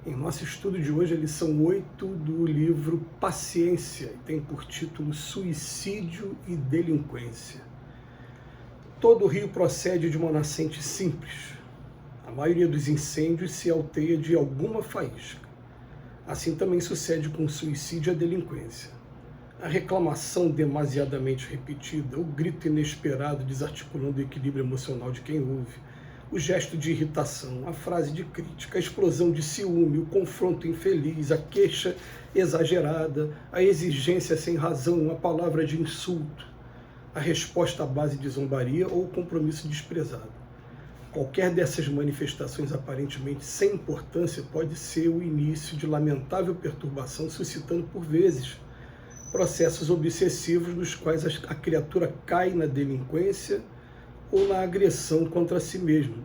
Em nosso estudo de hoje, a lição 8 do livro Paciência, e tem por título Suicídio e Delinquência. Todo rio procede de uma nascente simples. A maioria dos incêndios se alteia de alguma faísca. Assim também sucede com o suicídio e a delinquência. A reclamação demasiadamente repetida, o grito inesperado desarticulando o equilíbrio emocional de quem ouve, o gesto de irritação, a frase de crítica, a explosão de ciúme, o confronto infeliz, a queixa exagerada, a exigência sem razão, a palavra de insulto, a resposta à base de zombaria ou o compromisso desprezado. Qualquer dessas manifestações aparentemente sem importância pode ser o início de lamentável perturbação, suscitando por vezes processos obsessivos nos quais a criatura cai na delinquência ou na agressão contra si mesmo.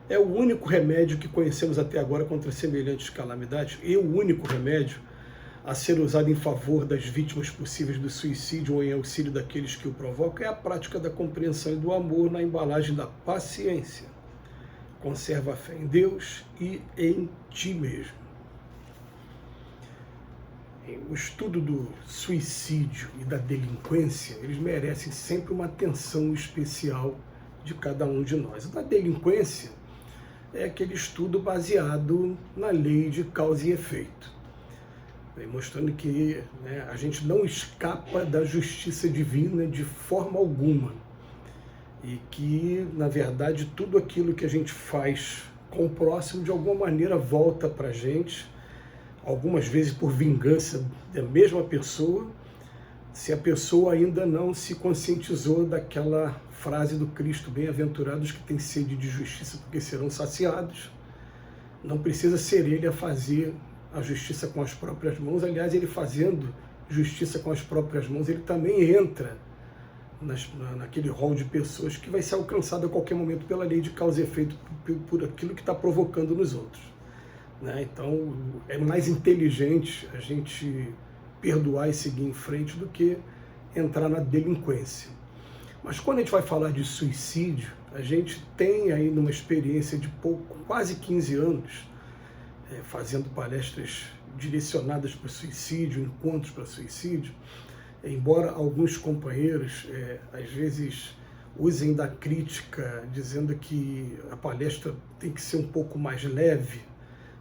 É o único remédio que conhecemos até agora contra semelhantes calamidades e o único remédio a ser usado em favor das vítimas possíveis do suicídio ou em auxílio daqueles que o provocam é a prática da compreensão e do amor na embalagem da paciência. Conserva a fé em Deus e em ti mesmo. O estudo do suicídio e da delinquência, eles merecem sempre uma atenção especial de cada um de nós. A delinquência é aquele estudo baseado na lei de causa e efeito, mostrando que a gente não escapa da justiça divina de forma alguma e que, na verdade, tudo aquilo que a gente faz com o próximo, de alguma maneira, volta para a gente, algumas vezes por vingança da mesma pessoa, se a pessoa ainda não se conscientizou daquela frase do Cristo: bem-aventurados que têm sede de justiça, porque serão saciados. Não precisa ser ele a fazer a justiça com as próprias mãos. Aliás, ele fazendo justiça com as próprias mãos, ele também entra naquele rol de pessoas que vai ser alcançado a qualquer momento pela lei de causa e efeito, por aquilo que está provocando nos outros. Então, é mais inteligente a gente perdoar e seguir em frente do que entrar na delinquência. Mas quando a gente vai falar de suicídio, a gente tem aí numa experiência de quase 15 anos, fazendo palestras direcionadas para o suicídio, encontros para suicídio, embora alguns companheiros às vezes usem da crítica dizendo que a palestra tem que ser um pouco mais leve,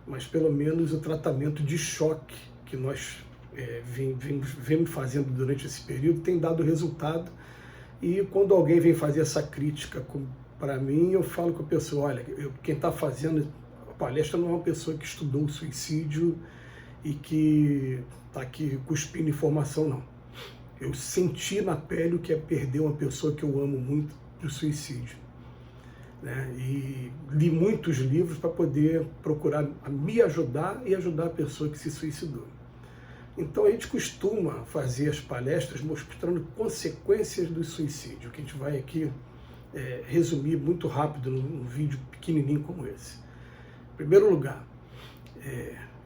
mas pelo menos o tratamento de choque que nós vemos fazendo durante esse período tem dado resultado. E quando alguém vem fazer essa crítica para mim, eu falo com a pessoa: olha, quem está fazendo a palestra não é uma pessoa que estudou o suicídio e que está aqui cuspindo informação, não. Eu senti na pele o que é perder uma pessoa que eu amo muito do suicídio. E li muitos livros para poder procurar me ajudar e ajudar a pessoa que se suicidou. Então a gente costuma fazer as palestras mostrando consequências do suicídio, que a gente vai aqui resumir muito rápido num vídeo pequenininho como esse. Em primeiro lugar,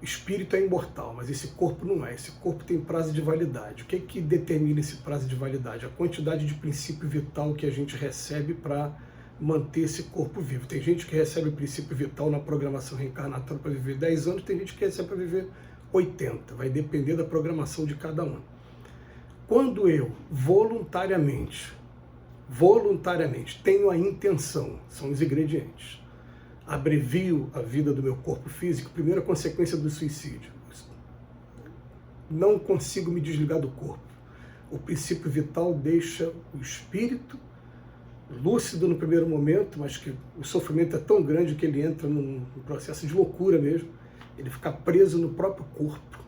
espírito é imortal, mas esse corpo não é. Esse corpo tem prazo de validade. O que é que determina esse prazo de validade? A quantidade de princípio vital que a gente recebe para manter esse corpo vivo. Tem gente que recebe o princípio vital na programação reencarnatória para viver 10 anos, tem gente que recebe para viver 80. Vai depender da programação de cada um. Quando eu voluntariamente tenho a intenção, são os ingredientes, abrevio a vida do meu corpo físico, primeira consequência do suicídio: não consigo me desligar do corpo. O princípio vital deixa o espírito lúcido no primeiro momento, mas que o sofrimento é tão grande que ele entra num processo de loucura mesmo, ele fica preso no próprio corpo.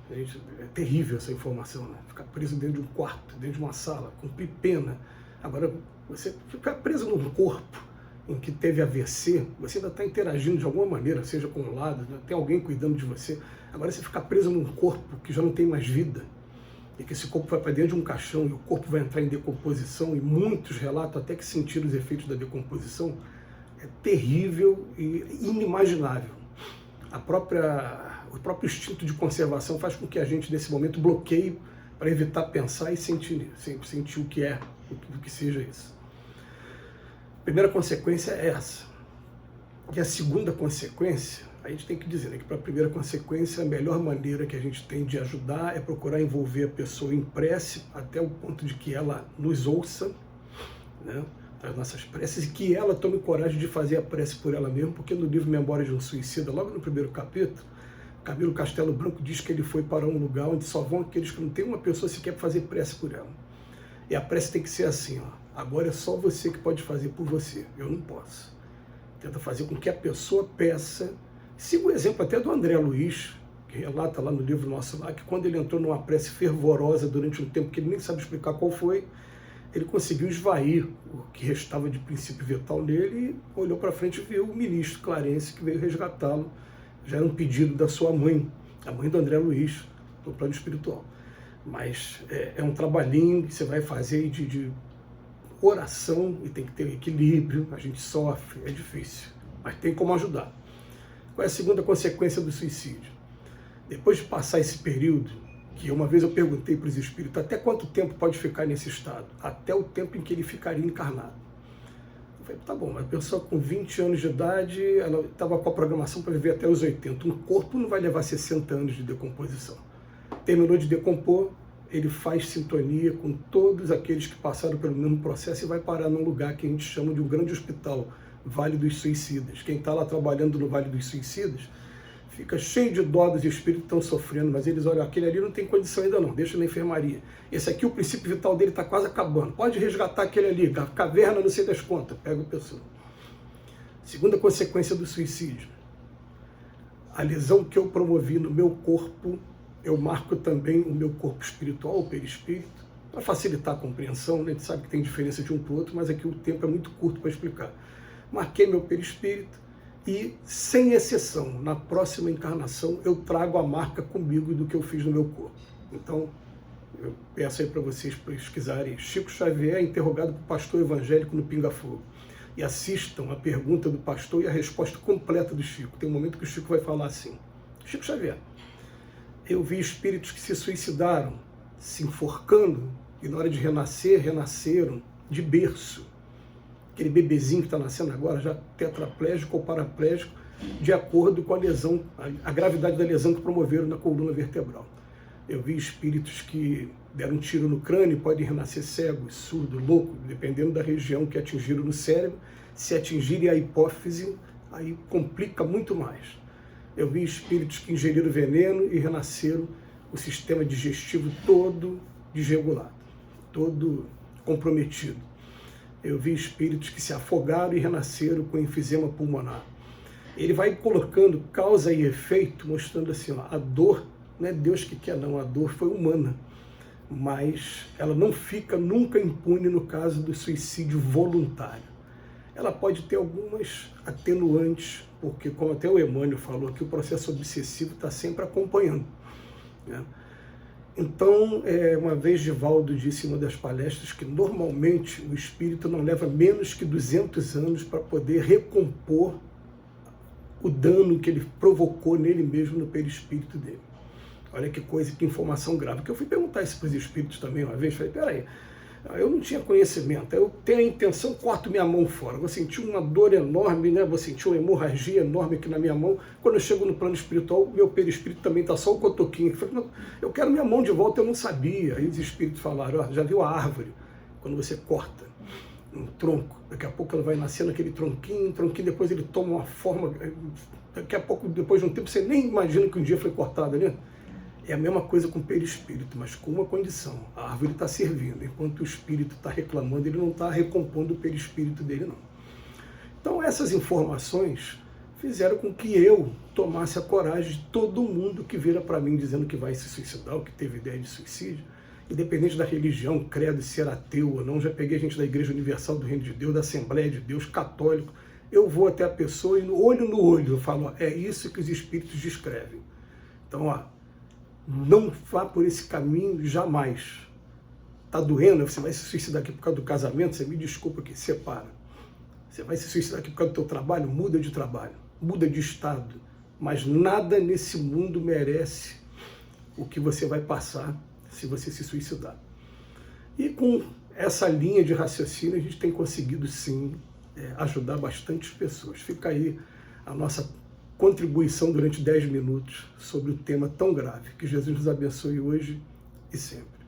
É terrível essa informação, Ficar preso dentro de um quarto, dentro de uma sala, com pena. Agora, você ficar preso num corpo em que teve AVC, você ainda está interagindo de alguma maneira, seja com o lado, tem alguém cuidando de você. Agora, você ficar preso num corpo que já não tem mais vida, e que esse corpo vai para dentro de um caixão e o corpo vai entrar em decomposição, e muitos relatam até que sentiram os efeitos da decomposição, é terrível e inimaginável. O próprio instinto de conservação faz com que a gente, nesse momento, bloqueie para evitar pensar e sentir o que é, o que seja isso. A primeira consequência é essa. E a segunda consequência, a gente tem que dizer, né, que para a primeira consequência, a melhor maneira que a gente tem de ajudar é procurar envolver a pessoa em prece até o ponto de que ela nos ouça, né, as nossas preces, e que ela tome coragem de fazer a prece por ela mesma, porque no livro Memórias de um Suicida, logo no primeiro capítulo, Camilo Castelo Branco diz que ele foi para um lugar onde só vão aqueles que não tem uma pessoa sequer para fazer prece por ela. E a prece tem que ser assim, ó, agora é só você que pode fazer por você, eu não posso. Tenta fazer com que a pessoa peça. Siga o exemplo até do André Luiz, que relata lá no livro nosso lá, que quando ele entrou numa prece fervorosa durante um tempo que ele nem sabe explicar qual foi, ele conseguiu esvair o que restava de princípio vital nele e olhou para frente e viu o ministro Clarence que veio resgatá-lo. Já era um pedido da sua mãe, a mãe do André Luiz, do plano espiritual. Mas é um trabalhinho que você vai fazer de oração e tem que ter equilíbrio, a gente sofre, é difícil, mas tem como ajudar. Qual é a segunda consequência do suicídio? Depois de passar esse período, que uma vez eu perguntei para os espíritos, até quanto tempo pode ficar nesse estado? Até o tempo em que ele ficaria encarnado. Eu falei, tá bom, mas a pessoa com 20 anos de idade, ela estava com a programação para viver até os 80. Um corpo não vai levar 60 anos de decomposição. Terminou de decompor, ele faz sintonia com todos aqueles que passaram pelo mesmo processo e vai parar num lugar que a gente chama de um grande hospital, Vale dos Suicidas. Quem está lá trabalhando no Vale dos Suicidas fica cheio de dó dos espíritos que estão sofrendo, mas eles olham, aquele ali não tem condição ainda não, deixa na enfermaria. Esse aqui, o princípio vital dele está quase acabando, pode resgatar aquele ali, a caverna não sei das contas, pega a pessoa. Segunda consequência do suicídio, a lesão que eu promovi no meu corpo, eu marco também o meu corpo espiritual, o perispírito, para facilitar a compreensão, né? A gente sabe que tem diferença de um para o outro, mas aqui o tempo é muito curto para explicar. Marquei meu perispírito e, sem exceção, na próxima encarnação, eu trago a marca comigo do que eu fiz no meu corpo. Então, eu peço aí para vocês pesquisarem Chico Xavier interrogado por pastor evangélico no Pinga Fogo. E assistam a pergunta do pastor e a resposta completa do Chico. Tem um momento que o Chico vai falar assim, Chico Xavier, eu vi espíritos que se suicidaram, se enforcando, e na hora de renascer, renasceram de berço. Aquele bebezinho que está nascendo agora, já tetraplégico ou paraplégico, de acordo com a lesão, a gravidade da lesão que promoveram na coluna vertebral. Eu vi espíritos que deram um tiro no crânio e podem renascer cego, surdo, louco, dependendo da região que atingiram no cérebro. Se atingirem a hipófise, aí complica muito mais. Eu vi espíritos que ingeriram veneno e renasceram o sistema digestivo todo desregulado, todo comprometido. Eu vi espíritos que se afogaram e renasceram com enfisema pulmonar. Ele vai colocando causa e efeito, mostrando assim, ó, a dor, não é Deus que quer não, a dor foi humana, mas ela não fica nunca impune no caso do suicídio voluntário. Ela pode ter algumas atenuantes, porque, como até o Emmanuel falou, que o processo obsessivo está sempre acompanhando, né? Então, uma vez Divaldo disse em uma das palestras que normalmente o espírito não leva menos que 200 anos para poder recompor o dano que ele provocou nele mesmo, no perispírito dele. Olha que coisa, que informação grave. Que eu fui perguntar isso para os espíritos também uma vez, falei, peraí, eu não tinha conhecimento, eu tenho a intenção, corto minha mão fora, vou sentir uma dor enorme, né? Vou sentir uma hemorragia enorme aqui na minha mão, quando eu chego no plano espiritual, meu perispírito também está só o cotoquinho. Eu falei, eu quero minha mão de volta, eu não sabia. Aí os espíritos falaram, ó, já viu a árvore, quando você corta um tronco, daqui a pouco ela vai nascendo aquele tronquinho, depois ele toma uma forma, daqui a pouco, depois de um tempo, você nem imagina que um dia foi cortado ali. É a mesma coisa com o perispírito, mas com uma condição. A árvore está servindo, enquanto o espírito está reclamando, ele não está recompondo o perispírito dele, não. Então, essas informações fizeram com que eu tomasse a coragem de todo mundo que vira para mim dizendo que vai se suicidar, ou que teve ideia de suicídio, independente da religião, credo, se era ateu ou não. Já peguei gente da Igreja Universal do Reino de Deus, da Assembleia de Deus, católico. Eu vou até a pessoa e no olho eu falo, ó, é isso que os espíritos descrevem. Então, ó, não vá por esse caminho jamais. Está doendo, você vai se suicidar aqui por causa do casamento, você me desculpa que separa. Você vai se suicidar aqui por causa do teu trabalho, muda de trabalho, muda de estado. Mas nada nesse mundo merece o que você vai passar se você se suicidar. E com essa linha de raciocínio a gente tem conseguido sim ajudar bastantes pessoas. Fica aí a nossa contribuição durante 10 minutos sobre o tema tão grave. Que Jesus nos abençoe hoje e sempre.